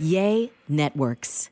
Yay Networks.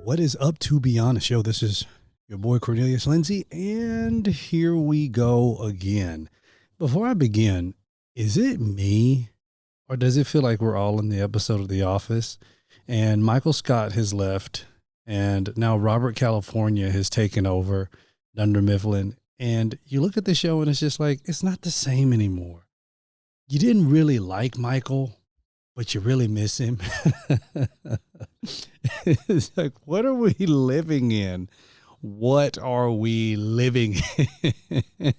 What is up to Beyond the Show? This is your boy Cornelius Lindsey, and here we go again. Before I begin, is it me, or does it feel like we're all in the episode of The Office, and Michael Scott has left, and now Robert California has taken over Dunder Mifflin, and you look at the show and it's just like, it's not the same anymore. You didn't really like Michael, but you really miss him. It's like, what are we living in? What are we living in?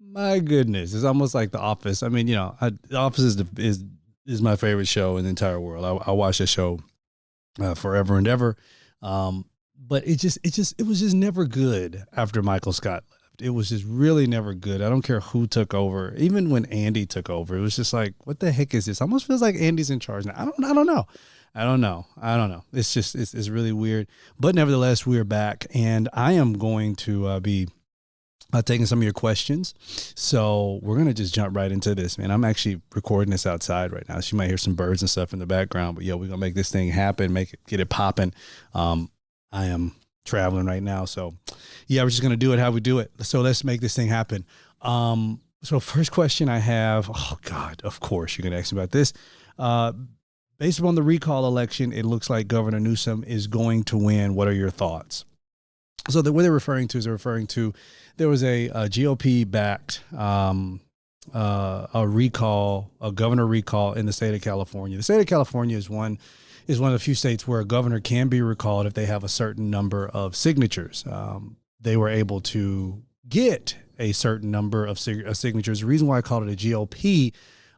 My goodness, it's almost like The Office. I mean, The Office is my favorite show in the entire world. I watch the show forever and ever. But it was just never good after Michael Scott left. It was just really never good. I don't care who took over. Even when Andy took over, it was just like, what the heck is this? Almost feels like Andy's in charge now. I don't know. It's just, it's really weird. But nevertheless, we're back, and I am going to be taking some of your questions. So we're going to just jump right into this, man. I'm actually recording this outside right now. So you might hear some birds and stuff in the background, but we're going to make this thing happen, get it popping. I am traveling right now. So we're just going to do it how we do it. So let's make this thing happen. So first question I have, oh God, of course you're going to ask me about this. Based upon the recall election, it looks like Governor Newsom is going to win. What are your thoughts? So what they're referring to there was a GOP backed, a governor recall in the state of California. The state of California is one of the few states where a governor can be recalled if they have a certain number of signatures. They were able to get a certain number of signatures. The reason why I called it a GOP,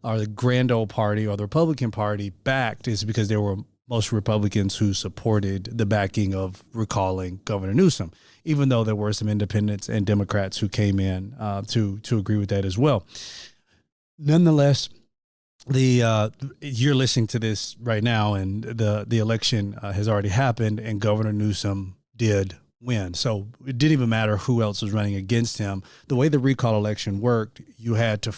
or the Grand Old Party, or the Republican Party backed, is because there were most Republicans who supported the backing of recalling Governor Newsom, even though there were some independents and Democrats who came in to agree with that as well. Nonetheless, you're listening to this right now, and the election has already happened, and Governor Newsom did win. So it didn't even matter who else was running against him. The way the recall election worked, you had to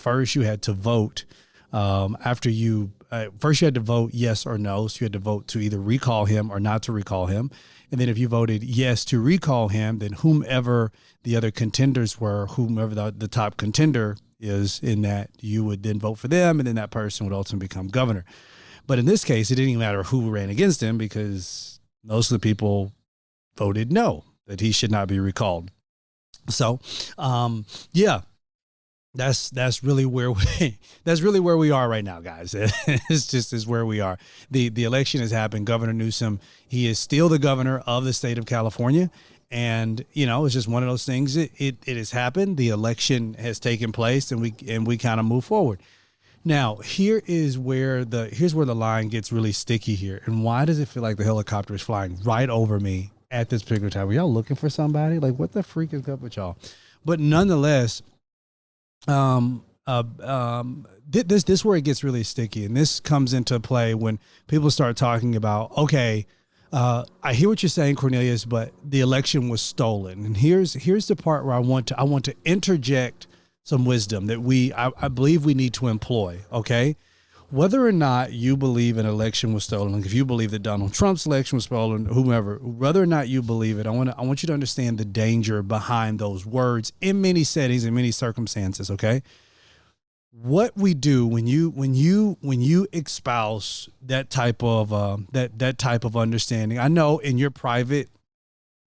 vote. After you first you had to vote yes or no. So you had to vote to either recall him or not to recall him. And then if you voted yes to recall him, then whomever the other contenders were, whomever the top contender is in that, you would then vote for them, and then that person would ultimately become governor. But in this case, it didn't even matter who ran against him, because most of the people voted no, that he should not be recalled. So, that's really where we are right now, guys. It's where we are. The election has happened. Governor Newsom, he is still the governor of the state of California. And, it's just one of those things. It has happened. The election has taken place, and we kind of move forward. Now, here's where the line gets really sticky here. And why does it feel like the helicopter is flying right over me at this particular time? Were y'all looking for somebody? Like, what the freak is up with y'all? But nonetheless, this is where it gets really sticky. And this comes into play when people start talking about, okay, I hear what you're saying, Cornelius, but the election was stolen. And here's the part where I want to interject some wisdom that I believe we need to employ. Okay. Whether or not you believe an election was stolen, like if you believe that Donald Trump's election was stolen, whomever, whether or not you believe it, I want you to understand the danger behind those words in many settings, in many circumstances. Okay. What we do when you espouse that type of that type of understanding, I know in your private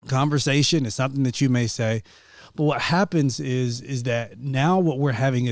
conversation, it's something that you may say, but what happens is that now what we're having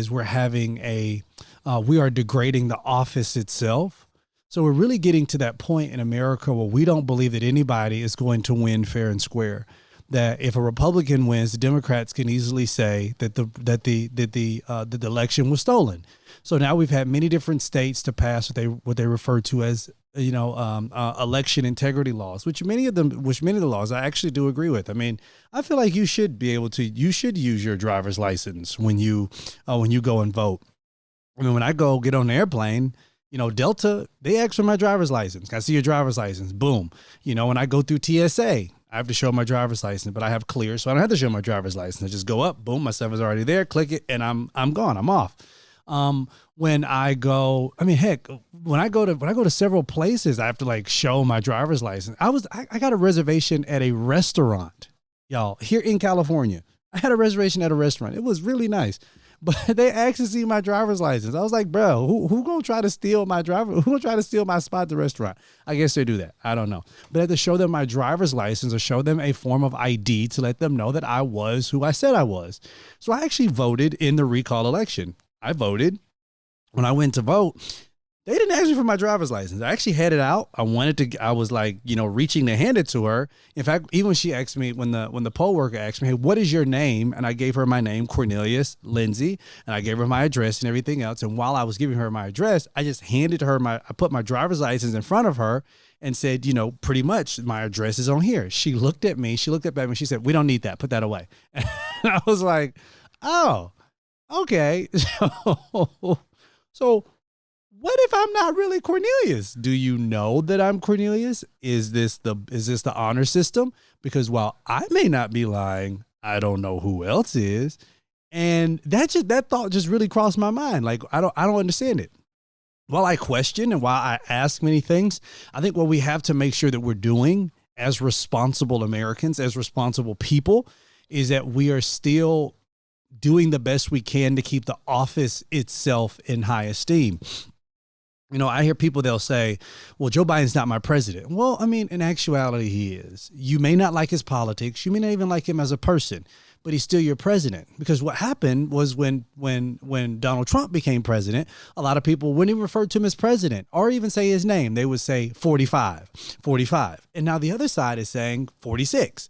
we are degrading the office itself. So we're really getting to that point in America where we don't believe that anybody is going to win fair and square. that if a Republican wins, the Democrats can easily say that the election was stolen. So now we've had many different states to pass what they refer to as election integrity laws, which many of the laws I actually do agree with. I mean, I feel like you should use your driver's license when you go and vote. I mean, when I go get on the airplane, Delta, they ask for my driver's license. Can I see your driver's license? Boom. When I go through TSA, I have to show my driver's license, but I have clear, so I don't have to show my driver's license. I just go up, boom, my stuff is already there, click it, and I'm gone. I'm off. When I go, when I go to several places, I have to show my driver's license. I got a reservation at a restaurant, y'all, here in California. I had a reservation at a restaurant. It was really nice, but they asked to see my driver's license. I was like, bro, who gonna try to steal my Who gonna try to steal my spot at the restaurant? I guess they do that. I don't know. But I had to show them my driver's license or show them a form of ID to let them know that I was who I said I was. So I actually voted in the recall election. I voted. When I went to vote, they didn't ask me for my driver's license. I actually had it out. I was reaching to hand it to her. In fact, even when she asked me, when the poll worker asked me, hey, what is your name? And I gave her my name, Cornelius, Lindsey, and I gave her my address and everything else. And while I was giving her my address, I just handed her I put my driver's license in front of her and said, pretty much my address is on here. She looked at me. She said, we don't need that. Put that away. And I was like, oh, okay. So what if I'm not really Cornelius? Do you know that I'm Cornelius? Is this the honor system? Because while I may not be lying, I don't know who else is. And that thought just really crossed my mind. Like, I don't understand it. While I question and while I ask many things, I think what we have to make sure that we're doing as responsible Americans, as responsible people, is that we are still doing the best we can to keep the office itself in high esteem. I hear people, they'll say, well, Joe Biden's not my president. Well, I mean, in actuality, he is. You may not like his politics. You may not even like him as a person, but he's still your president. Because what happened was when Donald Trump became president, a lot of people wouldn't even refer to him as president or even say his name. They would say 45. And now the other side is saying 46.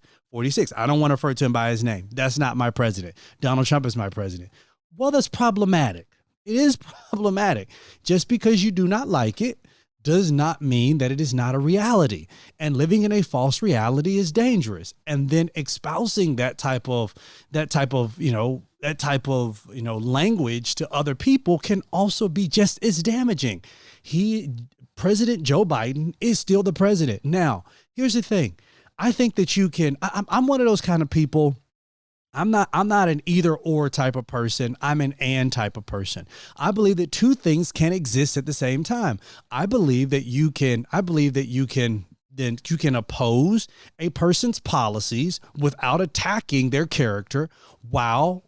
I don't want to refer to him by his name. That's not my president. Donald Trump is my president. Well, that's problematic. It is problematic. Just because you do not like it does not mean that it is not a reality. And living in a false reality is dangerous. And then espousing that type of language to other people can also be just as damaging. President Joe Biden is still the president. Now, here's the thing. I think that I'm one of those kind of people. I'm not an either or type of person. I'm an and type of person. I believe that two things can exist at the same time. I believe that you can oppose a person's policies without attacking their character while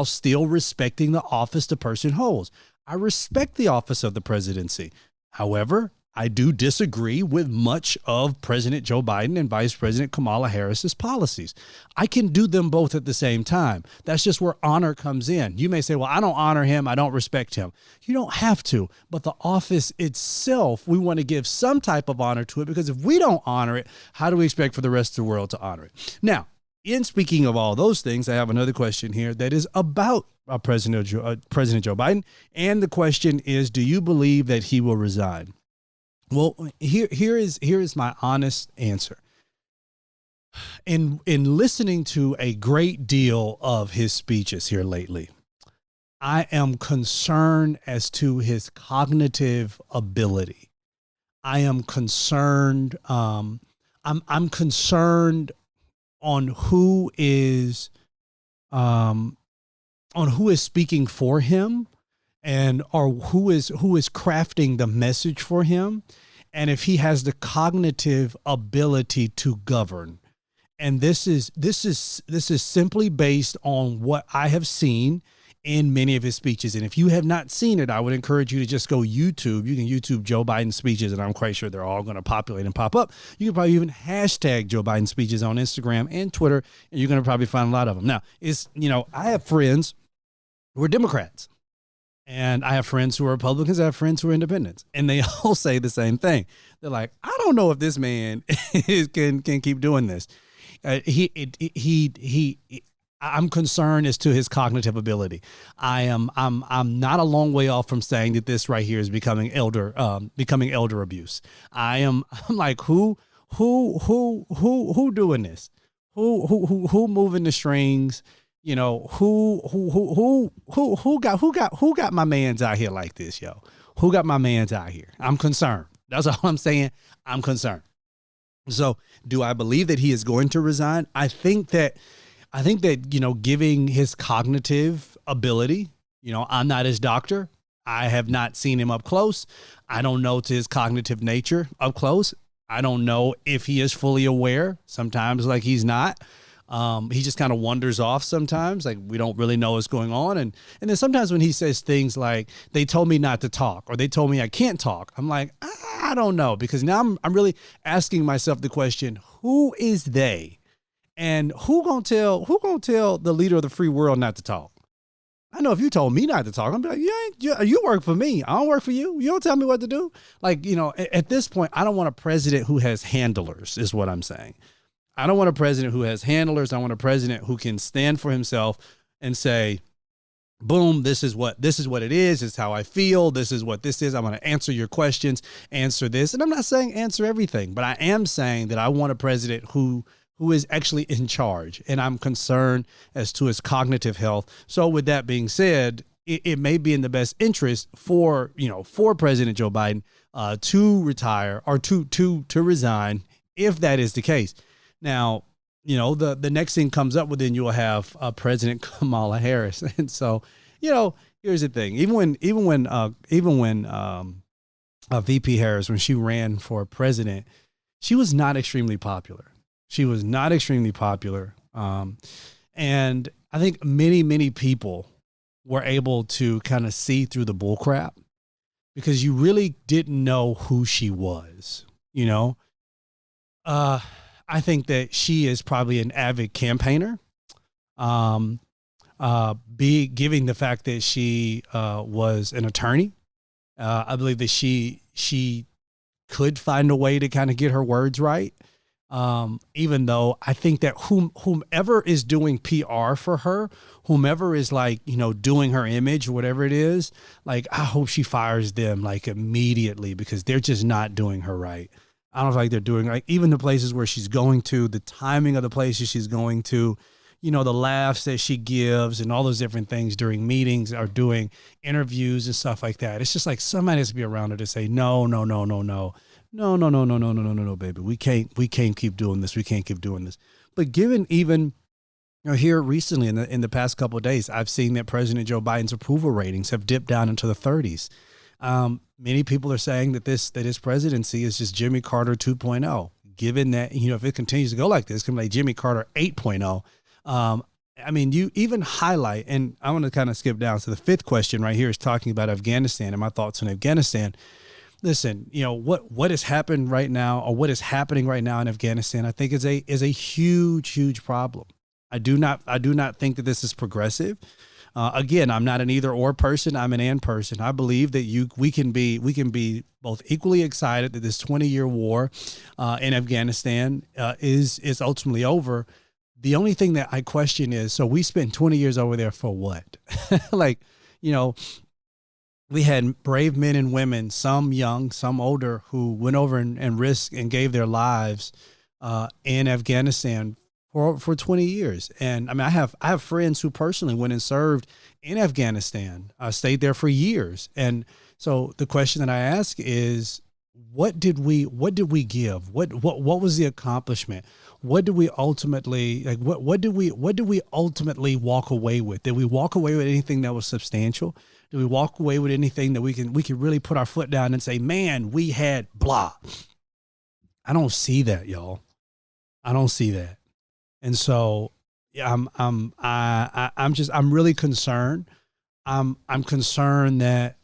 still respecting the office the person holds. I respect the office of the presidency. However, I do disagree with much of President Joe Biden and Vice President Kamala Harris's policies. I can do them both at the same time. That's just where honor comes in. You may say, well, I don't honor him. I don't respect him. You don't have to. But the office itself, we want to give some type of honor to it, because if we don't honor it, how do we expect for the rest of the world to honor it? Now, in speaking of all those things, I have another question here that is about President Joe Biden. And the question is, do you believe that he will resign? Well, here is my honest answer. In listening to a great deal of his speeches here lately, I am concerned as to his cognitive ability. I am concerned. I'm concerned on who is speaking for him, or who is crafting the message for him, and if he has the cognitive ability to govern. And this is simply based on what I have seen in many of his speeches. And if you have not seen it, I would encourage you to just go YouTube. You can YouTube Joe Biden speeches, and I'm quite sure they're all going to populate and pop up. You can probably even hashtag Joe Biden speeches on Instagram and Twitter, and you're going to probably find a lot of them. Now, I have friends who are Democrats, and I have friends who are Republicans. I have friends who are independents, and they all say the same thing. They're like, I don't know if this man can keep doing this. I'm concerned as to his cognitive ability. I'm not a long way off from saying that this right here is becoming elder abuse. I'm like, who doing this? Who moving the strings? You know, who got my mans out here like this, yo? Who got my mans out here? I'm concerned. That's all I'm saying. I'm concerned. So do I believe that he is going to resign? I think that, you know, giving his cognitive ability, you know, I'm not his doctor. I have not seen him up close. I don't know to his cognitive nature up close. I don't know if he is fully aware. Sometimes like he's not. He just kind of wanders off sometimes. Like we don't really know what's going on. And then sometimes when he says things like, they told me not to talk, or they told me I can't talk, I'm like, I don't know, because now I'm really asking myself the question, who is they? And who gonna tell the leader of the free world not to talk? I know if you told me not to talk, I'm like, you work for me. I don't work for you. You don't tell me what to do. Like, you know, at this point, I don't want a president who has handlers, is what I'm saying. I don't want a president who has handlers. I want a president who can stand for himself and say, boom, this is what it is. It's how I feel. This is what this is. I'm going to answer your questions, answer this. And I'm not saying answer everything, but I am saying that I want a president who is actually in charge. And I'm concerned as to his cognitive health. So with that being said, it may be in the best interest for President Joe Biden to retire or to resign if that is the case. Now, you know, the next thing comes up with, then you'll have President Kamala Harris. And so, you know, here's the thing. Even when VP Harris, when she ran for president, she was not extremely popular. And I think many people were able to kind of see through the bullcrap because you really didn't know who she was, you know? I think that she is probably an avid campaigner. Giving the fact that she was an attorney, I believe that she could find a way to kind of get her words right. Even though I think that whomever is doing PR for her, whomever is like, you know, doing her image, whatever it is, like, I hope she fires them like immediately because they're just not doing her right. I don't feel like they're doing like even the places where she's going to, the timing of the places she's going to, you know, the laughs that she gives and all those different things during meetings or doing interviews and stuff like that. It's just like somebody has to be around her to say, no, baby. We can't keep doing this. We can't keep doing this. But given even, you know, here recently in the past couple of days, I've seen that President Joe Biden's approval ratings have dipped down into the 30s. Many people are saying that his presidency is just Jimmy Carter 2.0. Given that, you know, if it continues to go like this, it can be like Jimmy Carter 8.0. I mean, you even highlight, and I want to kind of skip down. So the fifth question right here is talking about Afghanistan and my thoughts on Afghanistan. Listen, you know, what has happened right now, or what is happening right now in Afghanistan, I think is a huge problem. I do not think that this is progressive. Again, I'm not an either or person. I'm an and person. I believe that we can be both equally excited that this 20-year war in Afghanistan is ultimately over. The only thing that I question is, so we spent 20 years over there for what? Like, you know, we had brave men and women, some young, some older, who went over and risked and gave their lives in Afghanistan for 20 years. And I mean, I have friends who personally went and served in Afghanistan, stayed there for years. And so the question that I ask is, what did we give? What was the accomplishment? What did we ultimately what did we ultimately walk away with? Did we walk away with anything that was substantial? Did we walk away with anything that we could really put our foot down and say, man, we had blah? I don't see that, y'all. I don't see that. And so I'm really concerned. I'm concerned that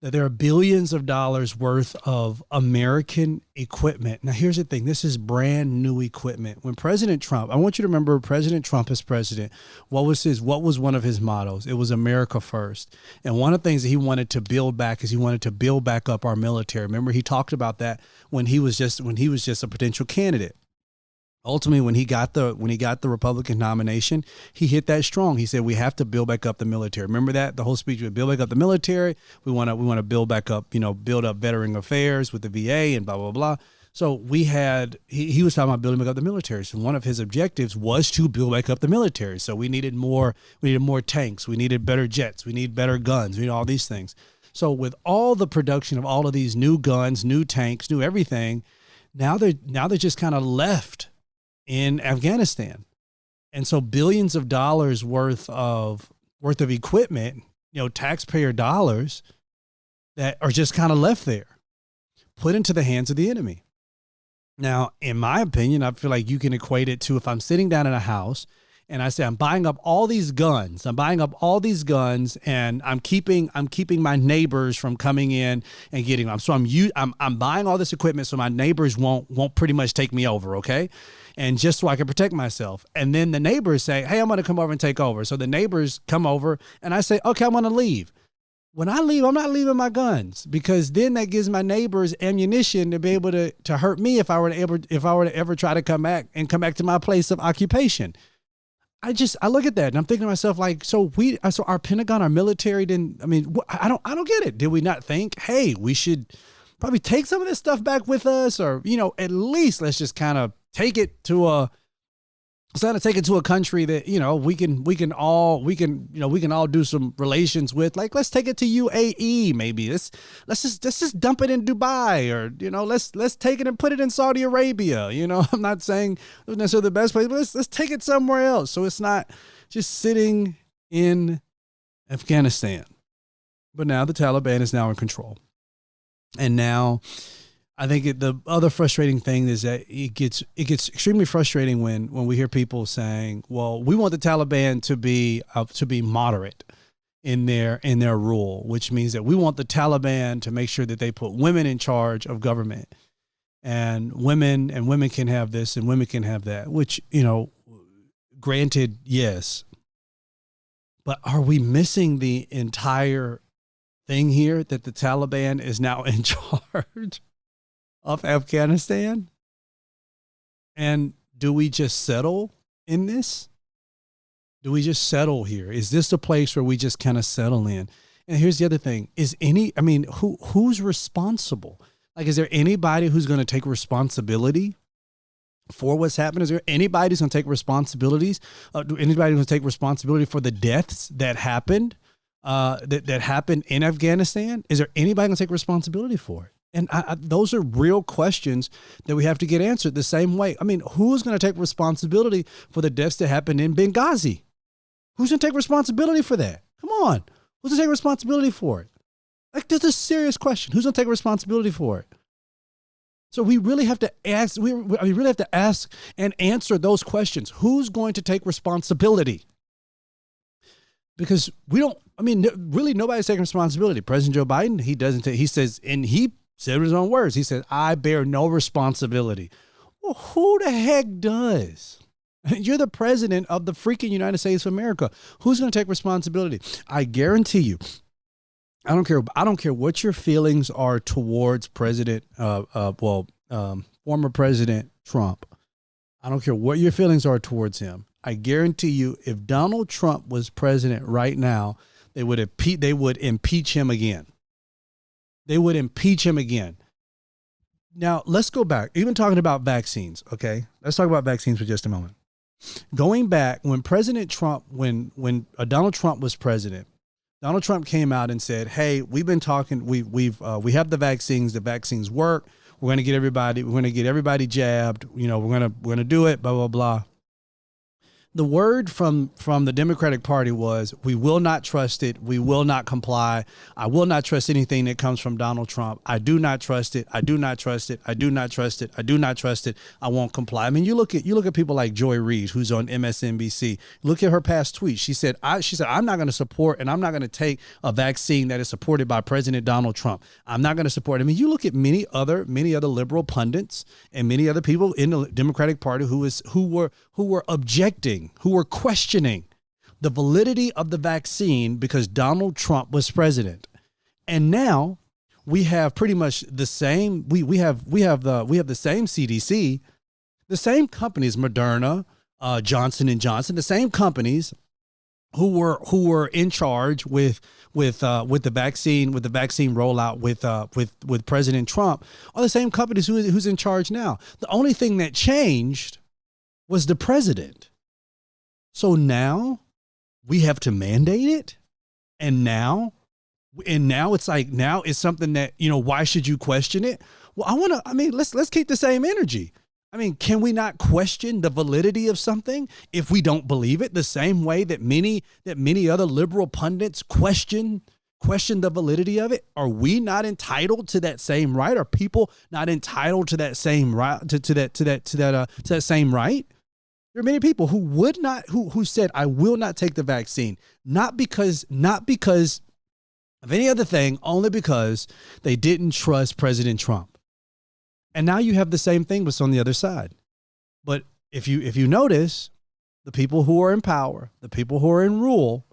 there are billions of dollars worth of American equipment. Now, here's the thing. This is brand new equipment. When President Trump, I want you to remember President Trump as president, what was one of his mottos? It was America first. And one of the things that he wanted to build back is he wanted to build back up our military. Remember, he talked about that when he was just a potential candidate. Ultimately, when he got the Republican nomination, he hit that strong. He said we have to build back up the military. Remember that the whole speech was build back up the military. We want to build back up, build up veteran affairs with the VA and blah blah blah. So he was talking about building back up the military. So one of his objectives was to build back up the military. So we needed more tanks. We needed better jets. We need better guns. We need all these things. So with all the production of all of these new guns, new tanks, new everything, now they're just kind of left in Afghanistan. And so billions of dollars worth of equipment, taxpayer dollars that are just kind of left there, put into the hands of the enemy. Now, in my opinion, I feel like you can equate it to if I'm sitting down in a house and I say, I'm buying up all these guns. And I'm keeping my neighbors from coming in and getting them. So I'm buying all this equipment so my neighbors won't pretty much take me over, okay? And just so I can protect myself. And then the neighbors say, hey, I'm going to come over and take over. So the neighbors come over and I say, okay, I'm going to leave. When I leave, I'm not leaving my guns, because then that gives my neighbors ammunition to be able to hurt me if I were to ever try to come back to my place of occupation. I look at that and I'm thinking to myself, like, so our Pentagon, our military I don't get it. Did we not think, hey, we should probably take some of this stuff back with us, or, at least let's just kind of take it to a country that, we can all do some relations with. Like, let's take it to UAE, maybe. Let's just dump it in Dubai, or, let's take it and put it in Saudi Arabia. I'm not saying it was necessarily the best place, but let's take it somewhere else. So it's not just sitting in Afghanistan. But now the Taliban is now in control. And now I think the other frustrating thing is that it gets extremely frustrating when we hear people saying, well, we want the Taliban to be moderate in their rule, which means that we want the Taliban to make sure that they put women in charge of government, and women can have this and women can have that, which, granted, yes. But are we missing the entire thing here, that the Taliban is now in charge of Afghanistan? And do we just settle in this? Do we just settle here? Is this a place where we just kind of settle in? And here's the other thing: who's responsible? Like, is there anybody who's going to take responsibility for what's happened? Is there anybody who's going to take responsibilities? Anybody who's going to take responsibility for the deaths that happened? That happened in Afghanistan? Is there anybody going to take responsibility for it? And those are real questions that we have to get answered the same way. Who's going to take responsibility for the deaths that happened in Benghazi? Who's going to take responsibility for that? Come on. Who's going to take responsibility for it? Like, that's a serious question. Who's going to take responsibility for it? So we really have to ask, we really have to ask and answer those questions. Who's going to take responsibility? Because really nobody's taking responsibility. President Joe Biden, he says in his own words, he said, I bear no responsibility. Well, who the heck does? You're the president of the freaking United States of America. Who's going to take responsibility? I guarantee you, I don't care what your feelings are towards former President Trump. I don't care what your feelings are towards him. I guarantee you, if Donald Trump was president right now, they would impeach him again. They would impeach him again. Now, let's go back. Even talking about vaccines, okay? Let's talk about vaccines for just a moment. Going back, when President Trump, when Donald Trump was president, Donald Trump came out and said, "Hey, we've been talking. We have the vaccines. The vaccines work. We're going to get everybody jabbed. We're going to do it. Blah blah blah." The word from the Democratic Party was, we will not trust it. We will not comply. I will not trust anything that comes from Donald Trump. I do not trust it. I do not trust it. I do not trust it. I do not trust it. I won't comply. You look at people like Joy Reid, who's on MSNBC. Look at her past tweets. She said, I'm not going to support and I'm not going to take a vaccine that is supported by President Donald Trump. I'm not going to support it. You look at many other liberal pundits and many other people in the Democratic Party who were objecting, who were questioning the validity of the vaccine because Donald Trump was president. And now we have pretty much the same. We have the same CDC The same companies, Moderna, Johnson and Johnson, the same companies who were in charge with the vaccine rollout with President Trump are the same companies who's in charge now. The only thing that changed was the president. So now we have to mandate it, and now it's like, now it's something that, why should you question it? Well, let's keep the same energy. I mean, can we not question the validity of something if we don't believe it, the same way that many other liberal pundits question the validity of it? Are we not entitled to that same right? Are people not entitled to that same right, to that same right? There are many people who would not, who said, I will not take the vaccine, not because of any other thing, only because they didn't trust President Trump. And now you have the same thing, but on the other side. But if you notice, the people who are in power, the people who are in rule,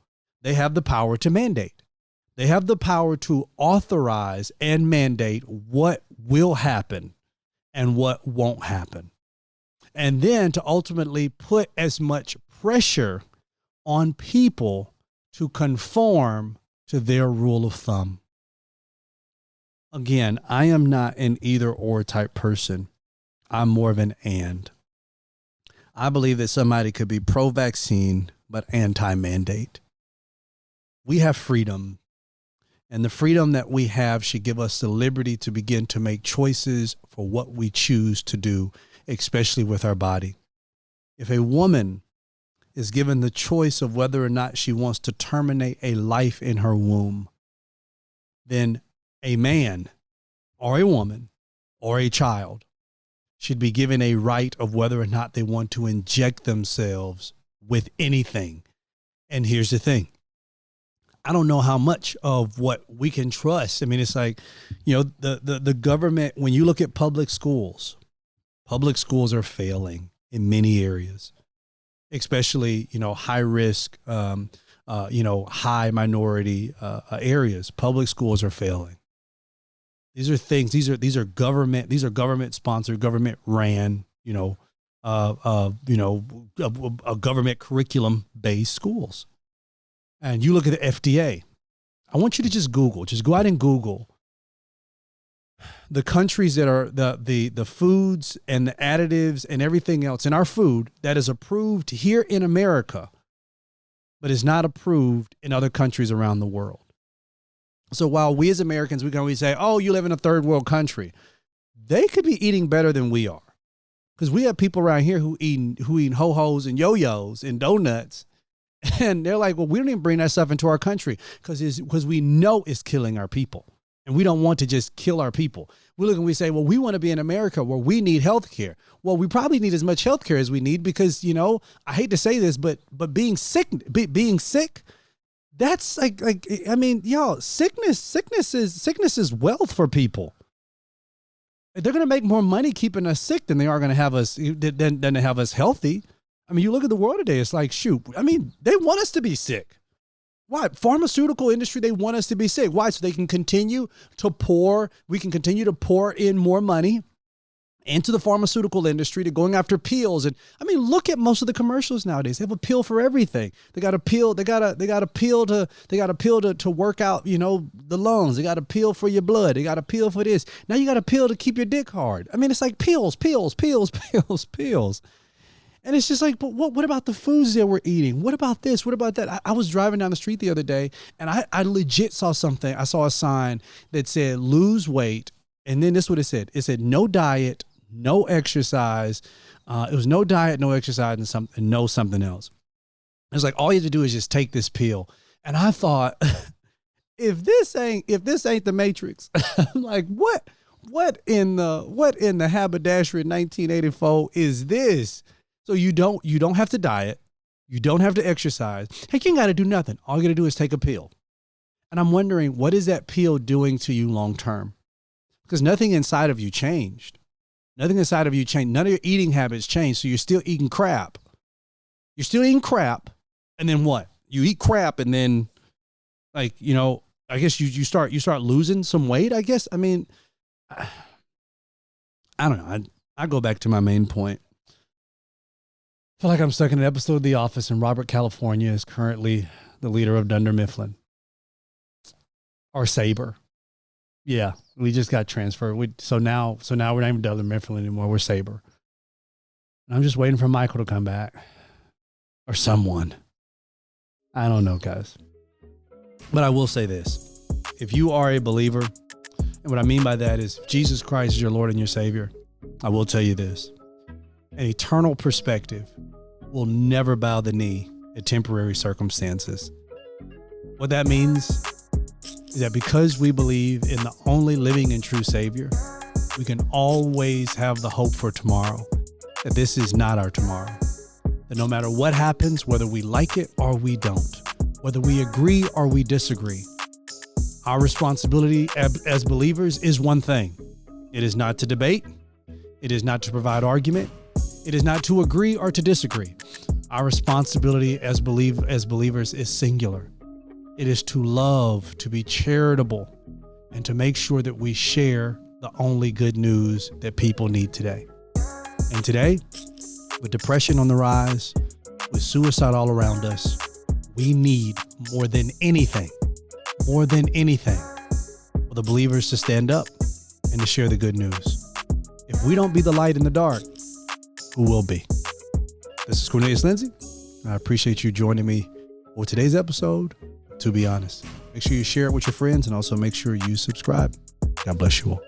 they have the power to mandate. They have the power to authorize and mandate what will happen and what won't happen. And then to ultimately put as much pressure on people to conform to their rule of thumb. Again, I am not an either or type person. I'm more of an and. I believe that somebody could be pro-vaccine, but anti-mandate. We have freedom, and the freedom that we have should give us the liberty to begin to make choices for what we choose to do, especially with our body. If a woman is given the choice of whether or not she wants to terminate a life in her womb, then a man or a woman or a child should be given a right of whether or not they want to inject themselves with anything. And here's the thing. I don't know how much of what we can trust. I mean, it's like, the government, when you look at public schools are failing in many areas, especially, high risk, high minority areas. Public schools are failing. These are things. These are government sponsored, government ran. A government curriculum based schools. And you look at the FDA. I want you to just go out and Google the countries that are the foods and the additives and everything else in our food that is approved here in America, but is not approved in other countries around the world. So while we as Americans, we can always say, oh, you live in a third world country, they could be eating better than we are. Because we have people around here who eat ho-hos and yo-yos and donuts. And they're like, well, we don't even bring that stuff into our country because we know it's killing our people. And we don't want to just kill our people. We look and we say, well, we want to be in America where we need health care. Well, we probably need as much health care as we need because, I hate to say this, but being sick, that's y'all, sickness is wealth for people. They're going to make more money keeping us sick than they are going to have us, than to have us healthy. I mean, you look at the world today, it's like, shoot, I mean, they want us to be sick. Why? Pharmaceutical industry, they want us to be sick. Why? So they can continue to pour in more money into the pharmaceutical industry, to going after pills. And I mean, look at most of the commercials nowadays. They have a pill for everything. They got a pill, they got a pill to work out, the lungs. They got a pill for your blood. They got a pill for this. Now you got a pill to keep your dick hard. I mean, it's like pills. And it's just like, but what about the foods that we're eating? What about this? What about that? I was driving down the street the other day and I legit saw something. I saw a sign that said lose weight. And then this is what it said. It said no diet, no exercise. It was no diet, no exercise, and no something else. It was like, all you have to do is just take this pill. And I thought, if this ain't the Matrix, I'm like, what in the haberdashery in 1984 is this? So you don't have to diet. You don't have to exercise. Heck, you ain't got to do nothing. All you got to do is take a pill. And I'm wondering, what is that pill doing to you long term? Because nothing inside of you changed. Nothing inside of you changed. None of your eating habits changed. So you're still eating crap. And then what? You eat crap and then, I guess you start losing some weight, I guess. I mean, I don't know. I go back to my main point. feel like I'm stuck in an episode of The Office, and Robert California is currently the leader of Dunder Mifflin. Or Sabre. Yeah, we just got transferred. So now we're not even Dunder Mifflin anymore. We're Sabre. And I'm just waiting for Michael to come back. Or someone. I don't know, guys. But I will say this. If you are a believer, and what I mean by that is if Jesus Christ is your Lord and your Savior, I will tell you this. An eternal perspective will never bow the knee at temporary circumstances. What that means is that because we believe in the only living and true Savior, we can always have the hope for tomorrow, that this is not our tomorrow. That no matter what happens, whether we like it or we don't, whether we agree or we disagree, our responsibility as believers is one thing. It is not to debate. It is not to provide argument. It is not to agree or to disagree. Our responsibility as believers is singular. It is to love, to be charitable, and to make sure that we share the only good news that people need today. And today, with depression on the rise, with suicide all around us, we need more than anything, for the believers to stand up and to share the good news. If we don't be the light in the dark, who will be? This is Cornelius Lindsey. I appreciate you joining me for today's episode, To Be Honest. Make sure you share it with your friends and also make sure you subscribe. God bless you all.